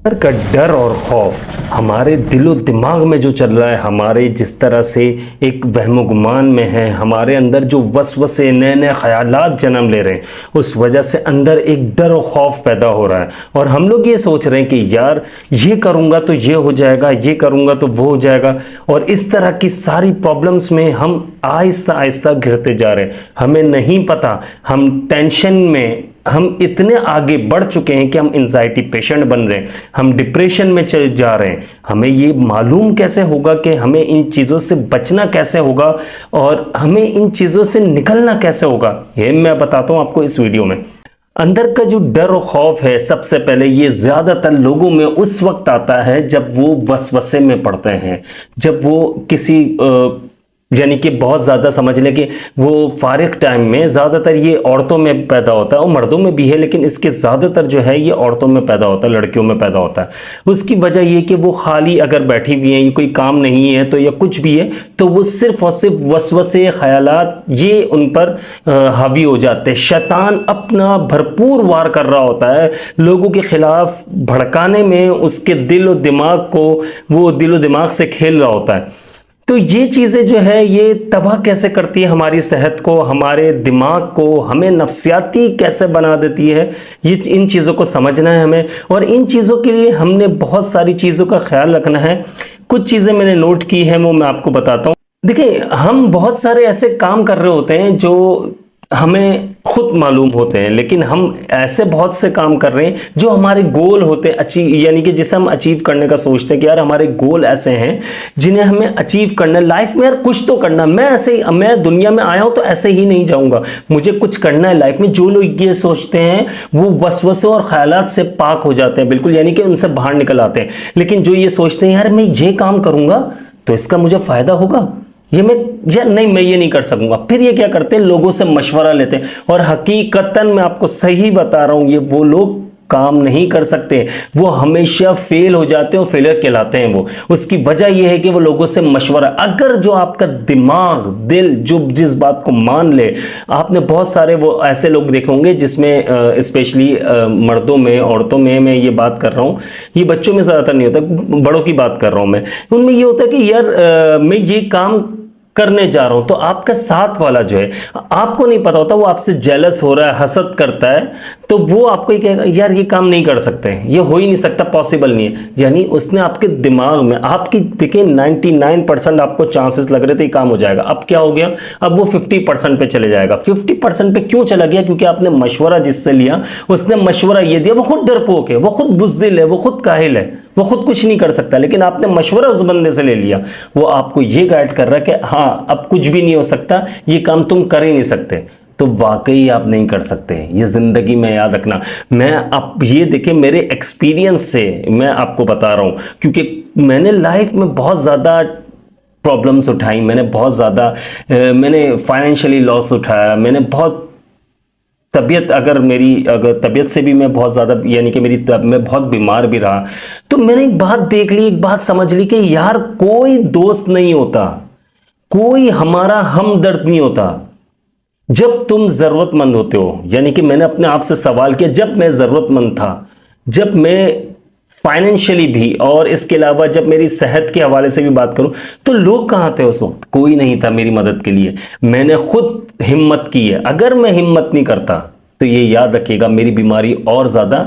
अंदर का डर और खौफ हमारे दिलो दिमाग में जो चल रहा है, हमारे जिस तरह से एक वहमो गुमान में है, हमारे अंदर जो वसवसे नए नए ख्यालात जन्म ले रहे हैं, उस वजह से अंदर एक डर और खौफ पैदा हो रहा है। और हम लोग ये सोच रहे हैं कि यार ये करूँगा तो ये हो जाएगा, ये करूँगा तो वो हो जाएगा। और इस तरह की सारी प्रॉब्लम्स में हम आहिस्ता आहिस्ता घिरते जा रहे हैं। हमें नहीं पता, हम टेंशन में हम इतने आगे बढ़ चुके हैं कि हम एंजाइटी पेशेंट बन रहे हैं, हम डिप्रेशन में चले जा रहे हैं। हमें ये मालूम कैसे होगा कि हमें इन चीज़ों से बचना कैसे होगा और हमें इन चीज़ों से निकलना कैसे होगा, ये मैं बताता हूँ आपको इस वीडियो में। अंदर का जो डर और खौफ है, सबसे पहले ये ज़्यादातर लोगों में उस वक्त आता है जब वो वसवसे में पड़ते हैं, जब वो किसी यानी कि बहुत ज़्यादा समझ लें कि वो फारिग टाइम में, ज़्यादातर ये औरतों में पैदा होता है और मर्दों में भी है, लेकिन इसके ज़्यादातर जो है ये औरतों में पैदा होता है, लड़कियों में पैदा होता है। उसकी वजह ये कि वो खाली अगर बैठी हुई हैं, ये कोई काम नहीं है तो या कुछ भी है, तो वो सिर्फ और सिर्फ वसवसे ख्यालात ये उन पर हावी हो जाते हैं। शैतान अपना भरपूर वार कर रहा होता है लोगों के खिलाफ भड़काने में, उसके दिल और दिमाग को, वो दिल और दिमाग से खेल रहा होता है। तो ये चीज़ें जो है ये तबाह कैसे करती है हमारी सेहत को, हमारे दिमाग को, हमें नफ्सियाती कैसे बना देती है, ये इन चीज़ों को समझना है हमें। और इन चीज़ों के लिए हमने बहुत सारी चीज़ों का ख्याल रखना है। कुछ चीज़ें मैंने नोट की हैं, वो मैं आपको बताता हूँ। देखिए, हम बहुत सारे ऐसे काम कर रहे होते हैं जो हमें खुद मालूम होते हैं, लेकिन हम ऐसे बहुत से काम कर रहे हैं जो हमारे गोल होते हैं अचीव, यानी कि जिसे हम अचीव करने का सोचते हैं कि यार हमारे गोल ऐसे हैं जिन्हें हमें अचीव करना है लाइफ में। यार कुछ तो करना, मैं दुनिया में आया हूं तो ऐसे ही नहीं जाऊंगा, मुझे कुछ करना है लाइफ में। जो लोग ये सोचते हैं वो वसवसे और ख्यालात से पाक हो जाते हैं बिल्कुल, यानी कि उनसे बाहर निकल आते हैं। लेकिन जो ये सोचते हैं यार मैं ये काम करूंगा तो इसका मुझे फायदा होगा, ये मैं या नहीं, मैं ये नहीं कर सकूंगा, फिर ये क्या करते हैं, लोगों से मशवरा लेते हैं। और हकीकतन मैं आपको सही बता रहा हूं, ये वो लोग काम नहीं कर सकते, वो हमेशा फेल हो जाते हैं और फेलियर कहलाते हैं वो। उसकी वजह यह है कि वो लोगों से मशवरा, अगर जो आपका दिमाग दिल जो जिस बात को मान ले, आपने बहुत सारे वो ऐसे लोग देखे होंगे जिसमें स्पेशली मर्दों में, औरतों में मैं ये बात कर रहा हूँ, ये बच्चों में ज़्यादातर नहीं होता, बड़ों की बात कर रहा हूँ मैं। उनमें ये होता है कि यार मैं ये काम करने जा रहा हूं, तो आपका साथ वाला जो है, आपको नहीं पता होता, वो आपसे जेलस हो रहा है, हसद करता है, तो वो आपको ही कहेगा यार ये काम नहीं कर सकते, ये हो ही नहीं सकता, पॉसिबल नहीं है। यानी उसने आपके दिमाग में, आपकी देखिए 99% आपको चांसेस लग रहे थे काम हो जाएगा, अब क्या हो गया, अब वो 50% पे चले जाएगा। 50% पे क्यों चला गया? क्योंकि आपने मशवरा जिससे लिया, उसने मशवरा ये दिया, वो खुद डरपोक है, वो खुद बुज़दिल है, वो खुद काहिल है, वो खुद कुछ नहीं कर सकता, लेकिन आपने मशवरा उस बंदे से ले लिया, वो आपको ये गाइड कर रहा है कि हाँ अब कुछ भी नहीं हो सकता, ये काम तुम कर ही नहीं सकते, तो वाकई आप नहीं कर सकते। ये जिंदगी में याद रखना। मैं अब ये देखें, मेरे एक्सपीरियंस से मैं आपको बता रहा हूं, क्योंकि मैंने लाइफ में बहुत ज़्यादा प्रॉब्लम्स उठाई, मैंने बहुत ज़्यादा मैंने फाइनेंशियली लॉस उठाया, मैंने बहुत तबीयत, अगर तबीयत से भी मैं बहुत ज़्यादा, यानी कि मैं बहुत बीमार भी रहा। तो मैंने एक बात देख ली, एक बात समझ ली कि यार कोई दोस्त नहीं होता, कोई हमारा हमदर्द नहीं होता जब तुम ज़रूरतमंद होते हो। यानी कि मैंने अपने आप से सवाल किया, जब मैं ज़रूरतमंद था, जब मैं फाइनेंशियली भी और इसके अलावा जब मेरी सेहत के हवाले से भी बात करूं, तो लोग कहां थे उस वक्त? कोई नहीं था मेरी मदद के लिए। मैंने खुद हिम्मत की है। अगर मैं हिम्मत नहीं करता तो ये याद रखिएगा मेरी बीमारी और ज्यादा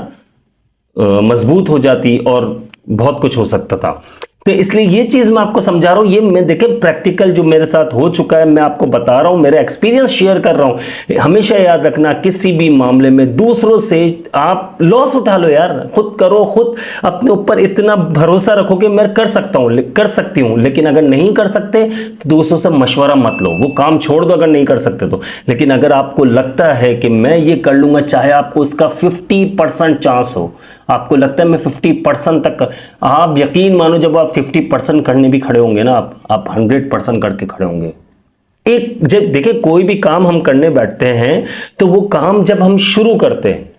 मजबूत हो जाती और बहुत कुछ हो सकता था। तो इसलिए ये चीज मैं आपको समझा रहा हूं, ये मैं देखें प्रैक्टिकल जो मेरे साथ हो चुका है, मैं आपको बता रहा हूं, मेरा एक्सपीरियंस शेयर कर रहा हूं। हमेशा याद रखना, किसी भी मामले में दूसरों से आप लॉस उठा लो यार, खुद करो, खुद अपने ऊपर इतना भरोसा रखो कि मैं कर सकता हूं, कर सकती हूं। लेकिन अगर नहीं कर सकते तो दूसरों से मशवरा मत लो, वो काम छोड़ दो अगर नहीं कर सकते तो। लेकिन अगर आपको लगता है कि मैं ये कर लूंगा, चाहे आपको उसका 50% चांस हो, आपको लगता है मैं 50% तक, आप यकीन मानो जब आप 50% करने भी खड़े होंगे ना, आप 100% करके खड़े होंगे। एक जब देखिए कोई भी काम हम करने बैठते हैं तो वो काम जब हम शुरू करते हैं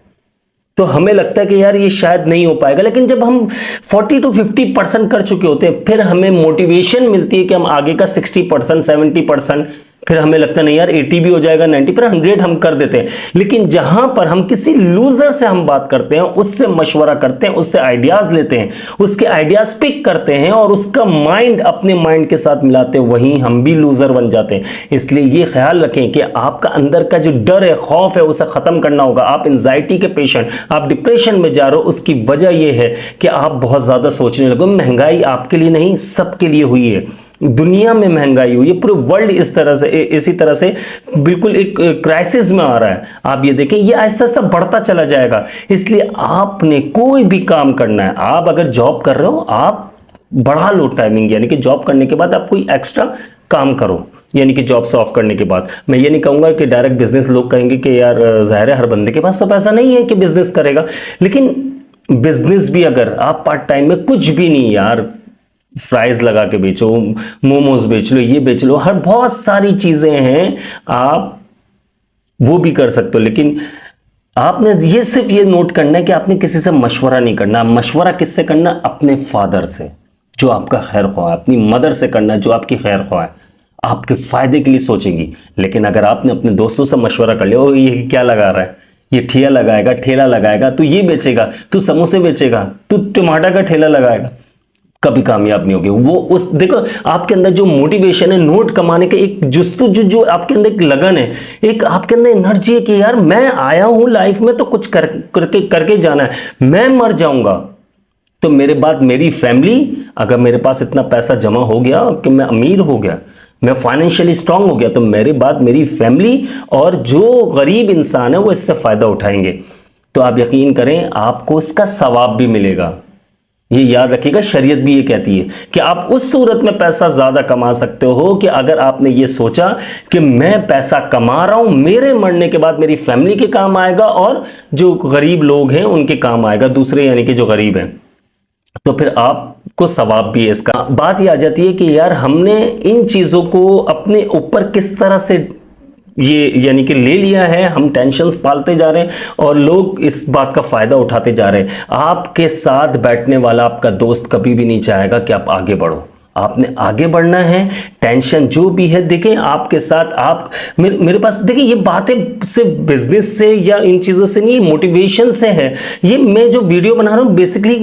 तो हमें लगता है कि यार ये शायद नहीं हो पाएगा, लेकिन जब हम 40 to 50% कर चुके होते हैं, फिर हमें मोटिवेशन मिलती है कि हम आगे का 60%, 70% फिर हमें लगता नहीं यार 80 भी हो जाएगा, 90 पर 100 हम कर देते हैं। लेकिन जहां पर हम किसी लूजर से हम बात करते हैं, उससे मशवरा करते हैं, उससे आइडियाज लेते हैं, उसके आइडियाज पिक करते हैं और उसका माइंड अपने माइंड के साथ मिलाते हैं, वहीं हम भी लूजर बन जाते हैं। इसलिए ये ख्याल रखें कि आपका अंदर का जो डर है, खौफ है, उसे खत्म करना होगा। आप एंजाइटी के पेशेंट, आप डिप्रेशन में जा रहे हो, उसकी वजह यह है कि आप बहुत ज्यादा सोचने लगो। महंगाई आपके लिए नहीं, सबके लिए हुई है। दुनिया में महंगाई हुई है, पूरे वर्ल्ड इस तरह से, इसी तरह से बिल्कुल एक क्राइसिस में आ रहा है। आप ये देखें, ये आहिस्ता आहिस्ता बढ़ता चला जाएगा। इसलिए आपने कोई भी काम करना है, आप अगर जॉब कर रहे हो, आप बढ़ा लो टाइमिंग, यानी कि जॉब करने के बाद आप कोई एक्स्ट्रा काम करो, यानी कि जॉब से ऑफ करने के बाद। मैं ये नहीं कहूंगा कि डायरेक्ट बिजनेस, लोग कहेंगे कि यार जाहिर है हर बंदे के पास तो पैसा नहीं है कि बिजनेस करेगा, लेकिन बिजनेस भी अगर आप पार्ट टाइम में, कुछ भी नहीं यार, फ्राइज लगा के बेचो, मोमोज बेच लो, ये बेच लो, हर बहुत सारी चीजें हैं, आप वो भी कर सकते हो। लेकिन आपने ये सिर्फ ये नोट करना है कि आपने किसी से मशवरा नहीं करना। मशवरा किससे करना? अपने फादर से, जो आपका खैर ख्वाह है, अपनी मदर से करना है, जो आपकी खैर ख्वाह है, आपके फायदे के लिए सोचेंगी। लेकिन अगर आपने अपने दोस्तों से मशवरा कर लिया, ये क्या लगा रहा है, ये ठेला लगाएगा, ठेला लगाएगा, तू ये बेचेगा, तू समोसे बेचेगा, तू टमाटर का ठेला लगाएगा, कभी कामयाब नहीं होगी वो। उस देखो आपके अंदर जो मोटिवेशन है नोट कमाने के, एक जुस्तुजू जो आपके अंदर एक लगन है, एक आपके अंदर एनर्जी है कि यार मैं आया हूं लाइफ में तो कुछ करके जाना है। मैं मर जाऊंगा तो मेरे बाद मेरी फैमिली, अगर मेरे पास इतना पैसा जमा हो गया कि मैं अमीर हो गया, मैं फाइनेंशियली स्ट्रांग हो गया, तो मेरे बाद मेरी फैमिली और जो गरीब इंसान है वो इससे फायदा उठाएंगे। तो आप यकीन करें आपको इसका सवाब भी मिलेगा। ये याद रखिएगा, शरीयत भी ये कहती है कि आप उस सूरत में पैसा ज्यादा कमा सकते हो कि अगर आपने ये सोचा कि मैं पैसा कमा रहा हूं, मेरे मरने के बाद मेरी फैमिली के काम आएगा और जो गरीब लोग हैं उनके काम आएगा, दूसरे यानी कि जो गरीब हैं, तो फिर आपको सवाब भी है इसका। बात ये आ जाती है कि यार हमने इन चीजों को अपने ऊपर किस तरह से ये यानी कि ले लिया है, हम टेंशन्स पालते जा रहे हैं और लोग इस बात का फायदा उठाते जा रहे हैं। आपके साथ बैठने वाला आपका दोस्त कभी भी नहीं चाहेगा कि आप आगे बढ़ो। आपने आगे बढ़ना है, टेंशन जो भी है, देखें आपके साथ आप मेरे पास देखिए, ये बातें सिर्फ बिजनेस से या इन चीज़ों से नहीं, मोटिवेशन से है। ये मैं जो वीडियो बना रहा हूँ बेसिकली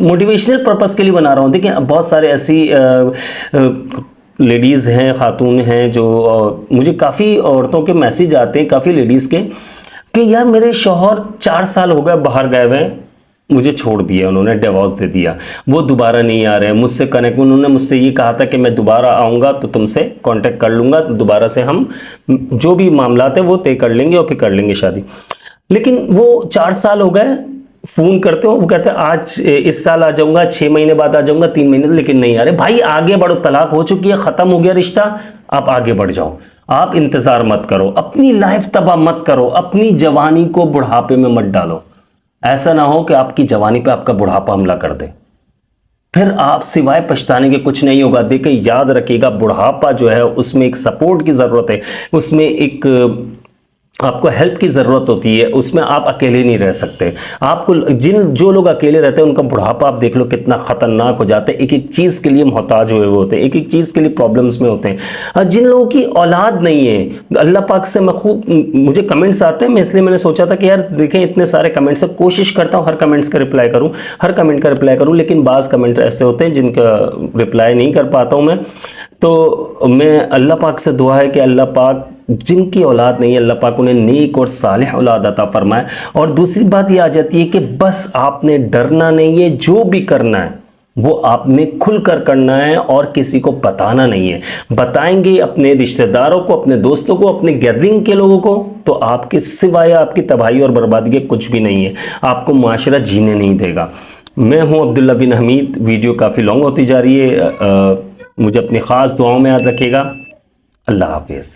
मोटिवेशनल पर्पस के लिए बना रहा हूँ। देखिए बहुत सारे ऐसी लेडीज़ हैं, खातून हैं, जो मुझे काफ़ी औरतों के मैसेज आते हैं, काफ़ी लेडीज़ के, कि यार मेरे शौहर 4 साल हो गए बाहर गए हुए, मुझे छोड़ दिया, उन्होंने डिवोर्स दे दिया, वो दोबारा नहीं आ रहे मुझसे कनेक्ट। उन्होंने मुझसे ये कहा था कि मैं दोबारा आऊँगा तो तुमसे कांटेक्ट कर लूँगा, दोबारा से हम जो भी मामला है वो तय कर लेंगे और फिर कर लेंगे शादी। लेकिन वो 4 साल हो गए, फोन करते हो, वो कहते हैं आज इस साल आ जाऊंगा, 6 महीने बाद आ जाऊंगा, 3 महीने, लेकिन नहीं आ रहे। भाई आगे बढ़ो, तलाक हो चुकी है, खत्म हो गया रिश्ता, आप आगे बढ़ जाओ, आप इंतजार मत करो, अपनी लाइफ तबाह मत करो, अपनी जवानी को बुढ़ापे में मत डालो। ऐसा ना हो कि आपकी जवानी पे आपका बुढ़ापा हमला कर दे, फिर आप सिवाय पछताने के कुछ नहीं होगा। देखिए याद रखिएगा, बुढ़ापा जो है उसमें एक सपोर्ट की जरूरत है, उसमें एक आपको हेल्प की ज़रूरत होती है, उसमें आप अकेले नहीं रह सकते। आपको जो लोग अकेले रहते हैं उनका बुढ़ापा आप देख लो कितना ख़तरनाक हो जाता है, एक एक चीज़ के लिए मोहताज हुए होते हैं, एक एक चीज़ के लिए प्रॉब्लम्स में होते हैं। जिन लोगों की औलाद नहीं है, अल्लाह पाक से मैं खूब, मुझे कमेंट्स आते हैं, मैं इसलिए मैंने सोचा था कि यार देखें इतने सारे कमेंट्स है, कोशिश करता हूँ हर कमेंट्स का रिप्लाई करूँ, हर कमेंट का रिप्लाई करूँ, लेकिन बाज़ कमेंट्स ऐसे होते हैं जिनका रिप्लाई नहीं कर पाता हूँ मैं। तो मैं अल्लाह पाक से दुआ है कि अल्लाह पाक जिनकी औलाद नहीं है, अल्लाह पाक उन्हें नेक और सालिह औलाद अता फरमाए। और दूसरी बात ये आ जाती है कि बस आपने डरना नहीं है, जो भी करना है वो आपने खुलकर करना है और किसी को बताना नहीं है। बताएंगे अपने रिश्तेदारों को, अपने दोस्तों को, अपने गैदरिंग के लोगों को, तो आपके सिवाय आपकी तबाही और बर्बादी के कुछ भी नहीं है, आपको माशरा जीने नहीं देगा। मैं हूं अब्दुल्ला बिन हमीद, वीडियो काफ़ी लॉन्ग होती जा रही है, मुझे अपनी ख़ास दुआओं में याद रखिएगा। अल्लाह हाफिज़।